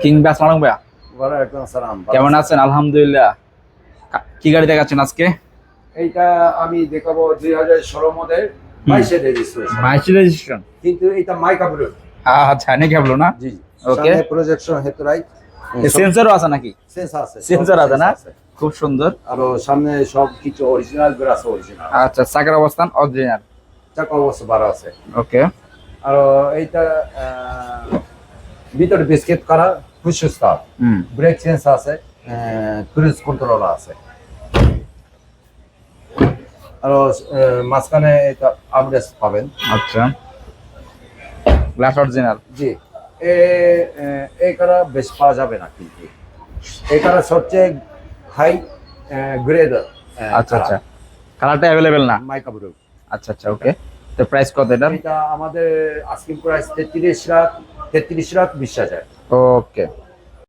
King ভাই, আসসালামু আলাইকুম ভাইয়া। ওয়ালাইকুম আসসালাম। কেমন আছেন? আলহামদুলিল্লাহ। কি গাড়ি দেখাচ্ছেন আজকে? এইটা আমি দেখাবো 2016 মডেল 22 রেজিস্ট্রেশন, 22 রেজিস্ট্রেশন। কিন্তু এটা মাইকা ব্লু। আচ্ছা, নাকি ভাবলো না? জি, ওকে। সামনে প্রজেকশন হেডলাইট, সেন্সরও আছে নাকি? সেন্সর আছে, সেন্সর আছে না? খুব সুন্দর। আর সামনে সব কিছু অরিজিনাল গ্লাস অরিজিনাল। আচ্ছা, চাকার অবস্থান অরিজিনাল। চাকা অবশ্য 12 আছে। ওকে। আর এইটা ভিতরে বিস্কিট করা, পুশ স্টার্ট, ব্রেক চেঞ্জ আছে, ক্রুজ কন্ট্রোল আছে। আর মাঝখানে এটা আমরেস্ট পাবেন। আচ্ছা, গ্লাস অরিজিনাল। জি, এই কারা বেশ পাওয়া যাবে না, কিন্তু এই কারা সবচেয়ে হাই গ্রেড। আচ্ছা আচ্ছা, কালারটা অ্যাভেলেবেল না? মাইকা ব্লু। আচ্ছা আচ্ছা, ওকে। তো প্রাইস কত এটা? এটা আমাদের আস্কিং প্রাইস 33 লাখ 20,000। ওকে।